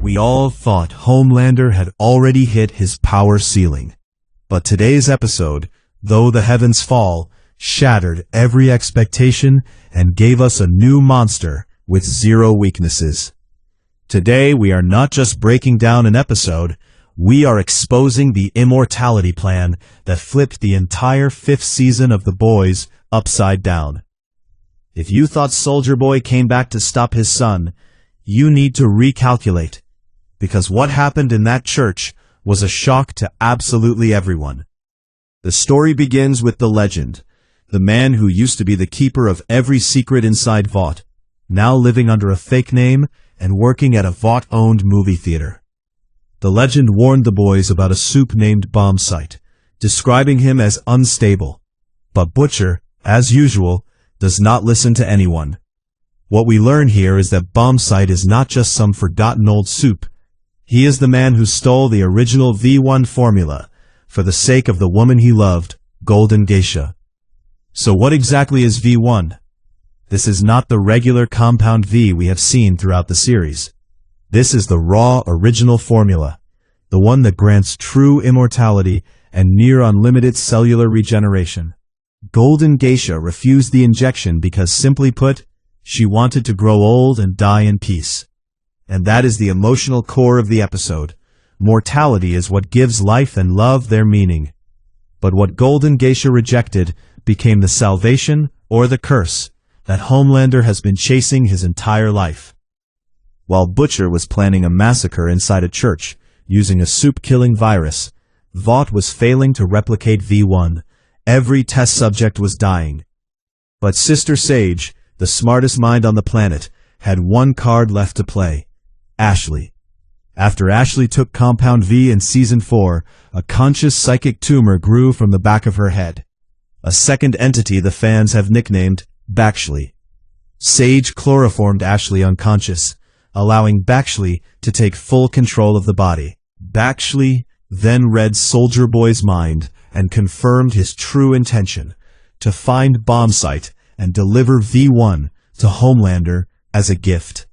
We all thought Homelander had already hit his power ceiling. But today's episode, though the heavens fall, shattered every expectation and gave us a new monster with zero weaknesses. Today we are not just breaking down an episode, we are exposing the Immortality plan that flipped the entire 5th season of The Boys upside down. If you thought Soldier Boy came back to stop his son, you need to recalculate, because what happened in that church was a shock to absolutely everyone. The story begins with the legend, the man who used to be the keeper of every secret inside Vought, now living under a fake name and working at a Vought-owned movie theater. The legend warned the boys about a Supe named Bombsight, describing him as unstable. But Butcher, as usual, does not listen to anyone. What we learn here is that Bombsight is not just some forgotten old Supe. He is the man who stole the original V1 formula for the sake of the woman he loved, Golden Geisha. So what exactly is V1? This is not the regular compound V we have seen throughout the series. This is the raw original formula, the one that grants true immortality and near unlimited cellular regeneration. Golden Geisha refused the injection because, simply put, she wanted to grow old and die in peace. And that is the emotional core of the episode. Mortality is what gives life and love their meaning. But what Golden Geisha rejected became the salvation, or the curse, that Homelander has been chasing his entire life. While Butcher was planning a massacre inside a church, using a Supe-killing virus, Vought was failing to replicate V1. Every test subject was dying. But Sister Sage, the smartest mind on the planet, had one card left to play: Ashley. After Ashley took Compound V in Season 4, a conscious psychic tumor grew from the back of her head. A second entity the fans have nicknamed Baxley. Sage chloroformed Ashley unconscious, allowing Baxley to take full control of the body. Baxley then read Soldier Boy's mind and confirmed his true intention: to find Bombsight and deliver V1 to Homelander as a gift.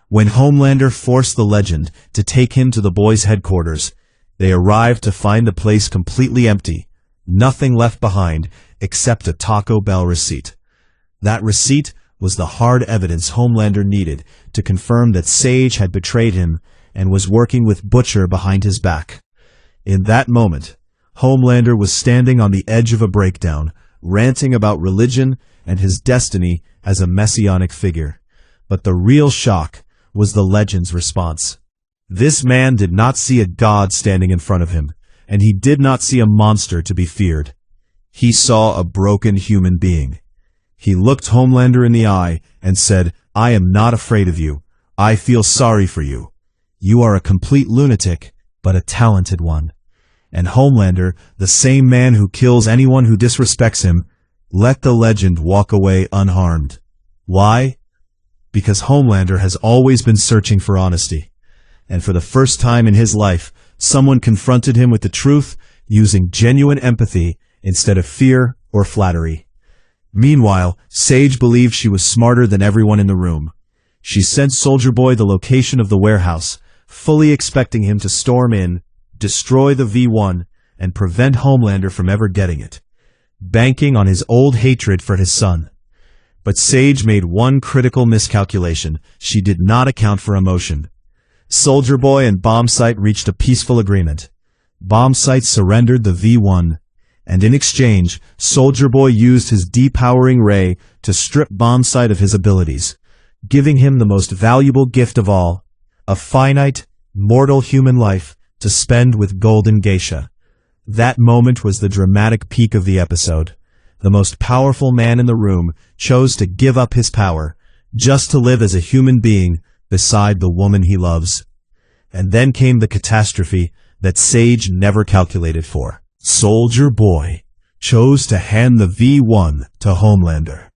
When Homelander forced the legend to take him to the boys' headquarters, they arrived to find the place completely empty, nothing left behind except a Taco Bell receipt. That receipt was the hard evidence Homelander needed to confirm that Sage had betrayed him and was working with Butcher behind his back. In that moment, Homelander was standing on the edge of a breakdown, ranting about religion and his destiny as a messianic figure. But the real shock was the legend's response. This man did not see a god standing in front of him, and he did not see a monster to be feared. He saw a broken human being. He looked Homelander in the eye and said, "I am not afraid of you. I feel sorry for you. You are a complete lunatic, but a talented one." And Homelander, the same man who kills anyone who disrespects him, let the legend walk away unharmed. Why? Because Homelander has always been searching for honesty. And for the first time in his life, someone confronted him with the truth, using genuine empathy instead of fear or flattery. Meanwhile, Sage believed she was smarter than everyone in the room. She sent Soldier Boy the location of the warehouse, fully expecting him to storm in, destroy the V1, and prevent Homelander from ever getting it, banking on his old hatred for his son. But Sage made one critical miscalculation. She did not account for emotion. Soldier Boy and Bombsight reached a peaceful agreement. Bombsight surrendered the V1, and in exchange, Soldier Boy used his depowering ray to strip Bombsight of his abilities, giving him the most valuable gift of all: a finite, mortal human life to spend with Golden Geisha. That moment was the dramatic peak of the episode. The most powerful man in the room chose to give up his power, just to live as a human being beside the woman he loves. And then came the catastrophe that Sage never calculated for. Soldier Boy chose to hand the V1 to Homelander.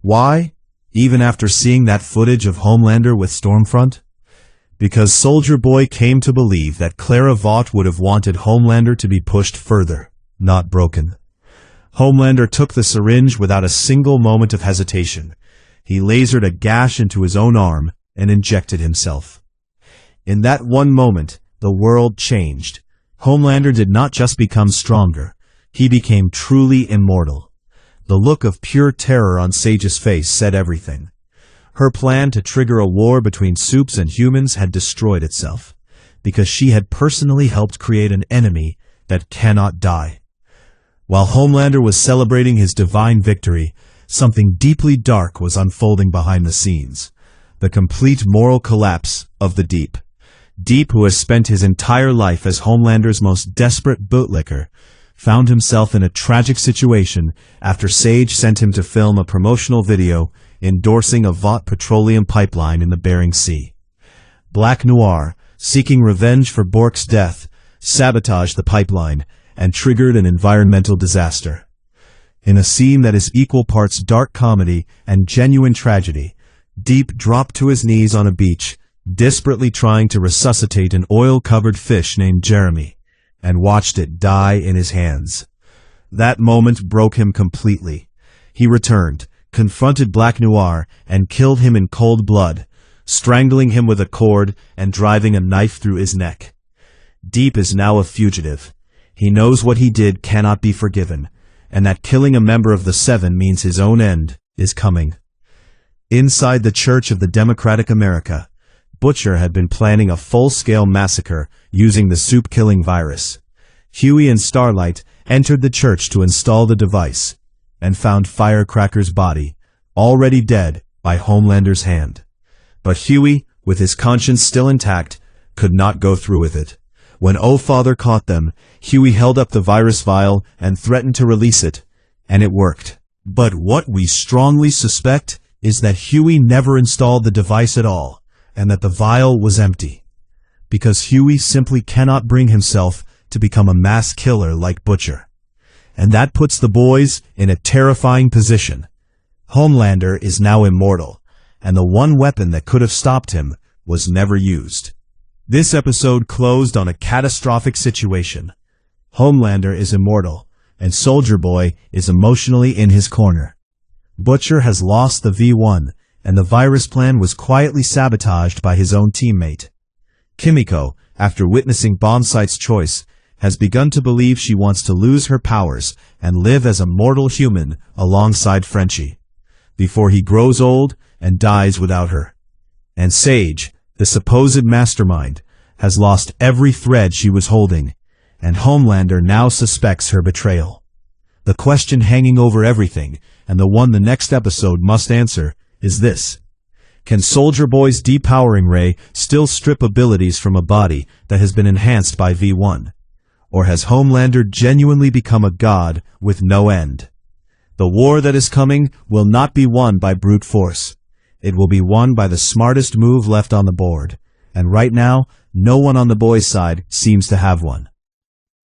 Why? Even after seeing that footage of Homelander with Stormfront? Because Soldier Boy came to believe that Clara Vought would have wanted Homelander to be pushed further, not broken. Homelander took the syringe without a single moment of hesitation. He lasered a gash into his own arm and injected himself. In that one moment, the world changed. Homelander did not just become stronger. He became truly immortal. The look of pure terror on Sage's face said everything. Her plan to trigger a war between Supes and humans had destroyed itself, because she had personally helped create an enemy that cannot die. While Homelander was celebrating his divine victory, something deeply dark was unfolding behind the scenes. The complete moral collapse of the Deep. Deep, who has spent his entire life as Homelander's most desperate bootlicker, found himself in a tragic situation after Sage sent him to film a promotional video endorsing a Vought petroleum pipeline in the Bering Sea. Black Noir, seeking revenge for Bork's death, sabotaged the pipeline and triggered an environmental disaster. In a scene that is equal parts dark comedy and genuine tragedy, Deep dropped to his knees on a beach, desperately trying to resuscitate an oil-covered fish named Jeremy, and watched it die in his hands. That moment broke him completely. He returned, confronted Black Noir, and killed him in cold blood, strangling him with a cord and driving a knife through his neck. Deep is now a fugitive. He knows what he did cannot be forgiven, and that killing a member of the Seven means his own end is coming. Inside the Church of the Democratic America, Butcher had been planning a full-scale massacre using the Supe-killing virus. Huey and Starlight entered the church to install the device, and found Firecracker's body, already dead, by Homelander's hand. But Huey, with his conscience still intact, could not go through with it. When O-Father caught them, Huey held up the virus vial and threatened to release it, and it worked. But what we strongly suspect is that Huey never installed the device at all, and that the vial was empty. Because Huey simply cannot bring himself to become a mass killer like Butcher. And that puts the boys in a terrifying position. Homelander is now immortal, and the one weapon that could have stopped him was never used. This episode closed on a catastrophic situation. Homelander is immortal, and Soldier Boy is emotionally in his corner. Butcher has lost the V1, and the virus plan was quietly sabotaged by his own teammate. Kimiko, after witnessing Bombsight's choice, has begun to believe she wants to lose her powers and live as a mortal human alongside Frenchie, before he grows old and dies without her. And Sage, the supposed mastermind, has lost every thread she was holding, and Homelander now suspects her betrayal. The question hanging over everything, and the one the next episode must answer, is this. Can Soldier Boy's depowering ray still strip abilities from a body that has been enhanced by V1? Or has Homelander genuinely become a god with no end? The war that is coming will not be won by brute force. It will be won by the smartest move left on the board, and right now, no one on the boys' side seems to have one.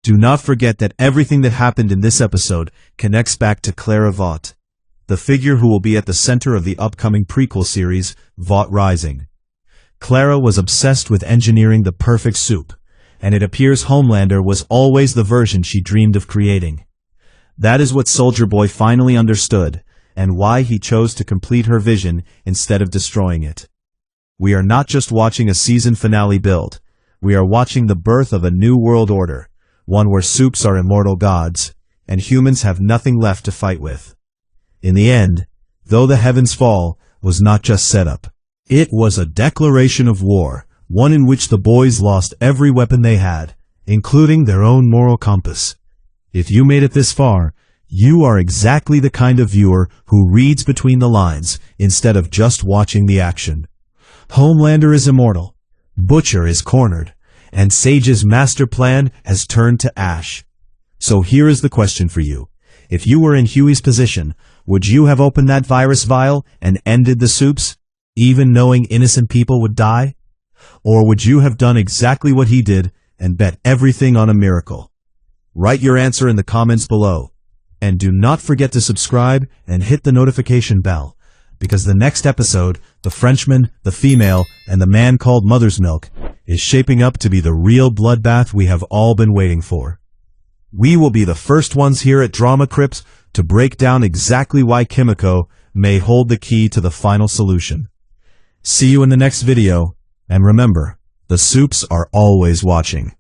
Do not forget that everything that happened in this episode connects back to Clara Vought, the figure who will be at the center of the upcoming prequel series, Vought Rising. Clara was obsessed with engineering the perfect soup, and it appears Homelander was always the version she dreamed of creating. That is what Soldier Boy finally understood, and why he chose to complete her vision instead of destroying it. We are not just watching a season finale build, we are watching the birth of a new world order, one where Supes are immortal gods, and humans have nothing left to fight with. In the end, though the heavens fall was not just set up. It was a declaration of war, one in which the boys lost every weapon they had, including their own moral compass. If you made it this far, you are exactly the kind of viewer who reads between the lines instead of just watching the action. Homelander is immortal, Butcher is cornered, and Sage's master plan has turned to ash. So here is the question for you. If you were in Huey's position, would you have opened that virus vial and ended the Supes, even knowing innocent people would die? Or would you have done exactly what he did and bet everything on a miracle? Write your answer in the comments below. And do not forget to subscribe and hit the notification bell, because the next episode, The Frenchman, the Female, and the Man Called Mother's Milk, is shaping up to be the real bloodbath we have all been waiting for. We will be the first ones here at ShadowCrypt to break down exactly why Kimiko may hold the key to the final solution. See you in the next video, and remember, The Supes are always watching.